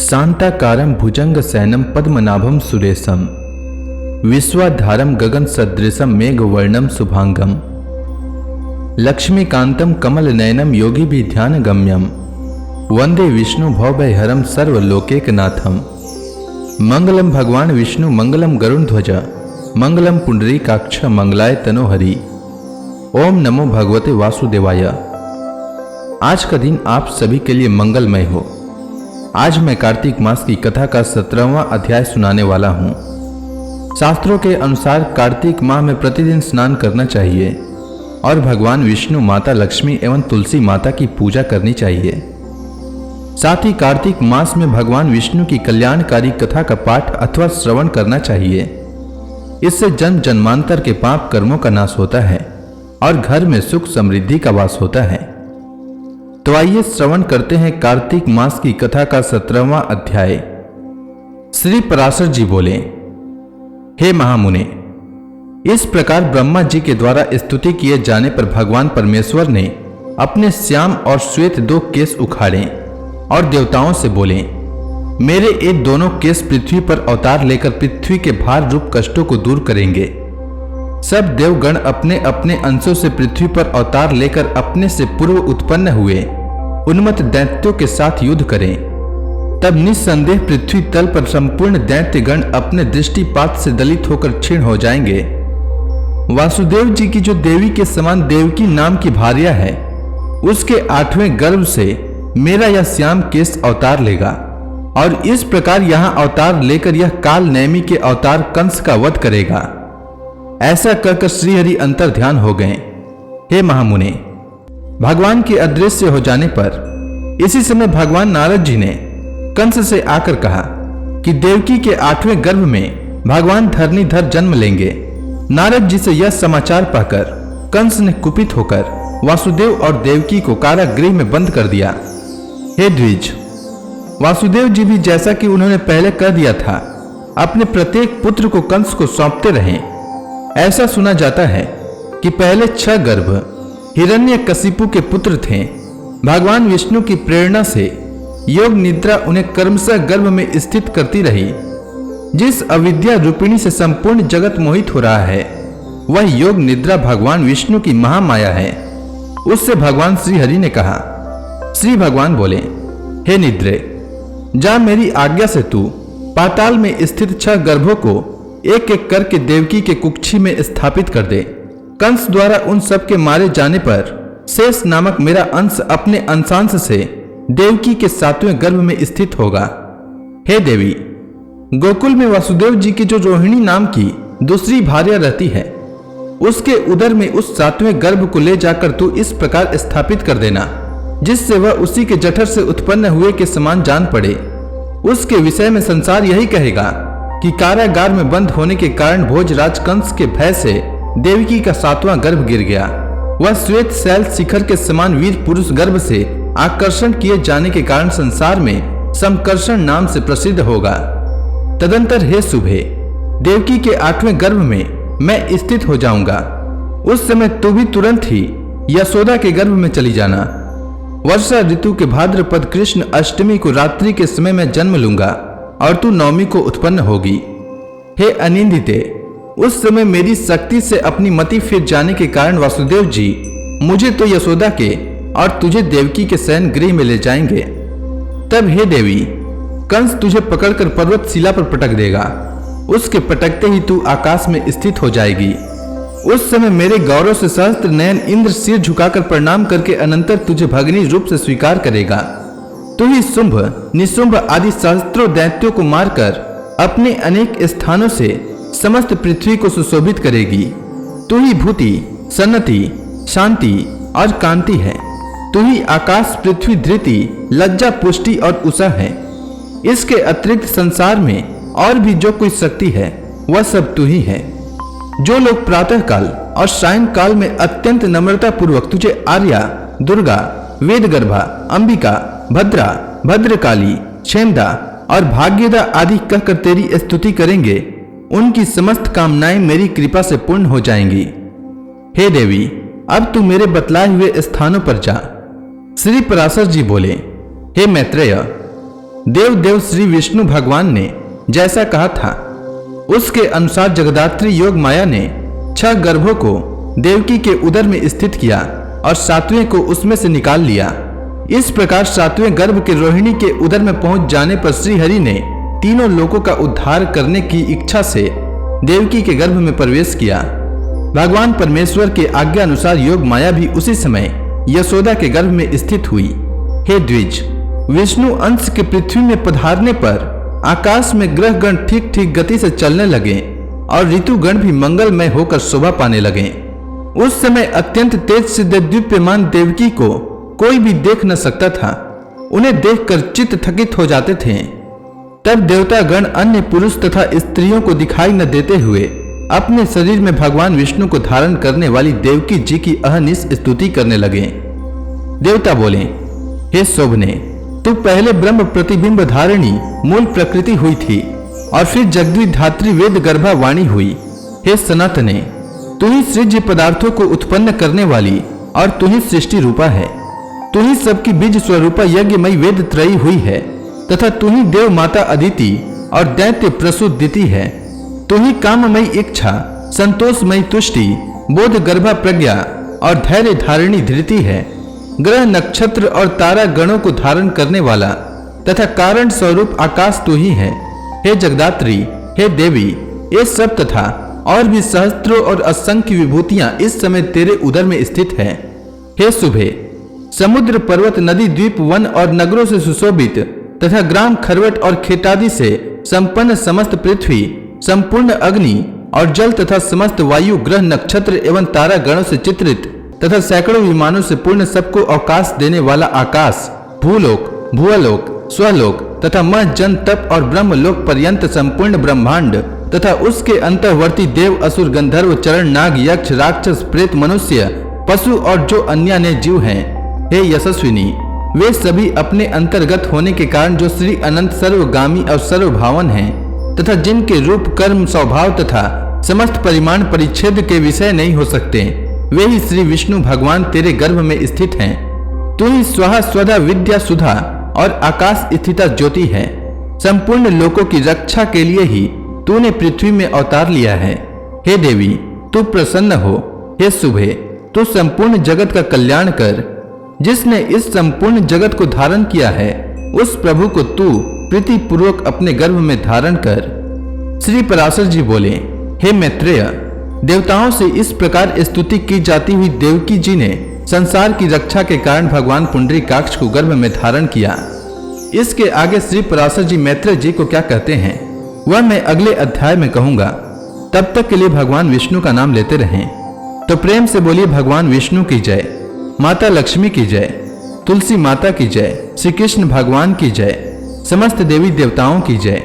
शांताकारं भुजंग सैनम पद्मनाभम सुरेशम विश्वाधारम गगन सदृशम मेघवर्णम शुभांगम लक्ष्मीकांतम कमल नयनम योगी भी ध्यान गम्यम वंदे विष्णु भवभयहरम सर्वलोकैकनाथम। मंगलम भगवान विष्णु मंगलम गरुण ध्वज मंगलम पुंडरीकाक्ष मंगलाय तनोहरि। ओम नमो भगवते वासुदेवाय। आज का दिन आप सभी के लिए मंगलमय हो। आज मैं कार्तिक मास की कथा का 17वां अध्याय सुनाने वाला हूँ। शास्त्रों के अनुसार कार्तिक माह में प्रतिदिन स्नान करना चाहिए और भगवान विष्णु, माता लक्ष्मी एवं तुलसी माता की पूजा करनी चाहिए। साथ ही कार्तिक मास में भगवान विष्णु की कल्याणकारी कथा का पाठ अथवा श्रवण करना चाहिए। इससे जन्म जन्मांतर के पाप कर्मों का नाश होता है और घर में सुख समृद्धि का वास होता है। तो आइए श्रवण करते हैं कार्तिक मास की कथा का 17वां अध्याय। श्री पराशर जी बोले, हे महामुने, इस प्रकार ब्रह्मा जी के द्वारा स्तुति किए जाने पर भगवान परमेश्वर ने अपने श्याम और श्वेत 2 केस उखाड़े और देवताओं से बोले, मेरे ये दोनों केस पृथ्वी पर अवतार लेकर पृथ्वी के भार रूप कष्टों को दूर करेंगे। सब देवगण अपने अपने अंशों से पृथ्वी पर अवतार लेकर अपने से पूर्व उत्पन्न हुए उन्मत्त दैत्यों के साथ युद्ध करें। तब निस्संदेह पृथ्वी तल पर संपूर्ण दैत्यगण अपने दृष्टिपात से दलित होकर क्षीण हो जाएंगे। वासुदेव जी की जो देवी के समान देवकी नाम की भार्या है, उसके 8वें गर्भ से मेरा यह श्याम केस अवतार लेगा और इस प्रकार यहाँ अवतार लेकर यह काल नैमी के अवतार कंस का वध करेगा। ऐसा कहकर श्रीहरि अंतर ध्यान हो गए। हे महामुने, भगवान के अदृश्य हो जाने पर इसी समय भगवान नारद जी ने कंस से आकर कहा कि देवकी के 8वें गर्भ में भगवान धरणीधर जन्म लेंगे। नारद जी से यह समाचार पाकर कंस ने कुपित होकर वासुदेव और देवकी को कारागृह में बंद कर दिया। हे द्विज, वासुदेव जी भी जैसा कि उन्होंने पहले कह दिया था, अपने प्रत्येक पुत्र को कंस को सौंपते रहें। ऐसा सुना जाता है कि पहले 6 गर्भ हिरण्यकशिपु के पुत्र थे। भगवान विष्णु की प्रेरणा से योग निद्रा उन्हें कर्मशः गर्भ में स्थित करती रही। जिस अविद्या रूपिणी से संपूर्ण जगत मोहित हो रहा है, वह योग निद्रा भगवान विष्णु की महामाया है। उससे भगवान श्री हरि ने कहा। श्री भगवान बोले, हे निद्रे, जा मेरी आज्ञा से तू पाताल में स्थित 6 गर्भों को एक एक करके देवकी के कुक्षी में स्थापित कर दे। कंस द्वारा उन सब के मारे जाने पर शेष नामक मेरा अंश अपने अंशांश से देवकी के 7वें गर्भ में स्थित होगा। हे देवी, गोकुल में वासुदेव जी की जो रोहिणी नाम की दूसरी भार्या रहती है, उसके उदर में उस 7वें गर्भ को ले जाकर तू इस प्रकार स्थापित कर देना, जिससे वह उसी के जठर से उत्पन्न हुए के समान जान पड़े। उसके विषय में संसार यही कहेगा कि कारागार में बंद होने के कारण भोजराज कंस के भय से देवकी का 7वां गर्भ गिर गया। वह श्वेत शैल शिखर के समान वीर पुरुष गर्भ से आकर्षण किए जाने के कारण संसार में समकर्षण नाम से प्रसिद्ध होगा। तदंतर हे शुभे, देवकी के 8वें गर्भ में मैं स्थित हो जाऊंगा। उस समय तू भी तुरंत ही यशोदा के गर्भ में चली जाना। वर्षा ऋतु के भाद्रपद कृष्ण अष्टमी को रात्रि के समय में जन्म लूंगा और तू नवमी को उत्पन्न होगी। हे अनिंदिते, उस समय मेरी शक्ति से अपनी मति फिर जाने के कारण वासुदेव जी मुझे तो यशोदा के और तुझे देवकी के शयन गृह में ले जाएंगे। तब हे देवी, कंस तुझे पकड़कर पर्वत शिला पर पटक देगा। उसके पटकते ही तू आकाश में स्थित हो जाएगी। उस समय मेरे गौरव से सहस्त्र नयन इंद्र सिर झुकाकर प्रणाम करके अनंतर तुझे भगनी रूप से स्वीकार करेगा। तू ही शुंभ, निशुंभ आदि सहस्त्रों दैत्यों को मारकर अपने अनेक स्थानों से समस्त पृथ्वी को सुशोभित करेगी। तू ही भूति, सन्नति, शांति और कांति है। तू ही आकाश, पृथ्वी, धृति, लज्जा, पुष्टि और उषा है। इसके अतिरिक्त संसार में और भी जो कोई शक्ति है, वह सब तू ही है। जो लोग प्रातः काल और सायं काल में अत्यंत नम्रता पूर्वक तुझे आर्या, दुर्गा, वेदगर्भा, अंबिका, भद्रा, भद्रकाली, क्षेमदा और भाग्यदा आदि कहकर तेरी स्तुति करेंगे, उनकी समस्त कामनाएं मेरी कृपा से पूर्ण हो जाएंगी। हे देवी, अब तू मेरे बतलाए हुए स्थानों पर जा। श्री पराशर जी बोले, हे मैत्रेय, देव श्री विष्णु भगवान ने जैसा कहा था उसके अनुसार जगदात्री योग माया ने 6 गर्भों को देवकी के उदर में स्थित किया और 7वें को उसमें से निकाल लिया। इस प्रकार 7वें गर्भ के रोहिणी के उदर में पहुंच जाने पर श्री हरि ने तीनों लोकों का उद्धार करने की इच्छा से देवकी के गर्भ में प्रवेश किया। भगवान परमेश्वर के आज्ञा अनुसार योग माया भी उसी समय यशोदा के गर्भ में स्थित हुई। हे द्विज, विष्णु अंश के पृथ्वी में पधारने पर आकाश में ग्रह गण ठीक ठीक गति से चलने लगे और ऋतुगण भी मंगलमय होकर शोभा पाने लगे। उस समय अत्यंत तेज से दीप्यमान देवकी को कोई भी देख न सकता था। उन्हें देखकर चित्त थकित हो जाते थे। तब देवता गण अन्य पुरुष तथा स्त्रियों को दिखाई न देते हुए अपने शरीर में भगवान विष्णु को धारण करने वाली देवकी जी की अहनिश स्तुति करने लगे। देवता बोले, हे शोभने, तू पहले ब्रह्म प्रतिबिंब धारिणी मूल प्रकृति हुई थी और फिर जगद्वी धात्री वेद गर्भा वाणी हुई। हे सनातने, तू ही सृज्य पदार्थों को उत्पन्न करने वाली और तू ही सृष्टि रूपा है। तू ही सबकी बीज स्वरूपा यज्ञमयी वेद त्रयी हुई है तथा तू ही देव माता अदिति और दैत्य प्रसूदिति है। तू ही काममयी इच्छा, संतोषमयी तुष्टि, बोध गर्भा प्रज्ञा और धैर्य धारिणी धृति है। ग्रह नक्षत्र और तारा गणों को धारण करने वाला तथा कारण स्वरूप आकाश तू ही है। हे जगदात्री, हे देवी, ये सब तथा और भी सहस्त्रों और असंख्य विभूतियां इस समय तेरे उदर में स्थित है। हे शुभे, समुद्र पर्वत नदी द्वीप वन और नगरों से सुशोभित तथा ग्राम खरवट और खेतादि से संपन्न समस्त पृथ्वी, संपूर्ण अग्नि और जल तथा समस्त वायु ग्रह नक्षत्र एवं तारा गणों से चित्रित तथा सैकड़ों विमानों से पूर्ण सबको अवकाश देने वाला आकाश, भूलोक, भुवलोक, स्वलोक तथा मह जन तप और ब्रह्मलोक पर्यंत संपूर्ण ब्रह्मांड तथा उसके अंतर्वर्ती देव, असुर, गंधर्व, चरण, नाग, यक्ष, राक्षस, प्रेत, मनुष्य, पशु और जो अन्य जीव हैं। हे यशस्विनी, वे सभी अपने अंतर्गत होने के कारण जो श्री अनंत सर्वगामी और सर्वभावन हैं तथा जिनके रूप, कर्म, स्वभाव तथा समस्त परिमाण परिच्छेद के विषय नहीं हो सकते, वे ही श्री विष्णु भगवान तेरे गर्भ में स्थित हैं। तू ही स्वहा स्वधा विद्या सुधा और आकाश स्थिता ज्योति है। संपूर्ण लोकों की रक्षा के लिए ही तूने पृथ्वी में अवतार लिया है। हे देवी, तू प्रसन्न हो। हे शुभे, तू संपूर्ण जगत का कल्याण कर। जिसने इस संपूर्ण जगत को धारण किया है उस प्रभु को तू प्रीति पूर्वक अपने गर्भ में धारण कर। श्री पराशर जी बोले, हे मैत्रेय, देवताओं से इस प्रकार स्तुति की जाती हुई देवकी जी ने संसार की रक्षा के कारण भगवान पुंडरीकाक्ष को गर्भ में धारण किया। इसके आगे श्री पराशर जी मैत्रेय जी को क्या कहते हैं वह मैं अगले अध्याय में कहूंगा। तब तक के लिए भगवान विष्णु का नाम लेते रहें। तो प्रेम से बोलिए भगवान विष्णु की जय, माता लक्ष्मी की जय, तुलसी माता की जय, श्री कृष्ण भगवान की जय, समस्त देवी देवताओं की जय।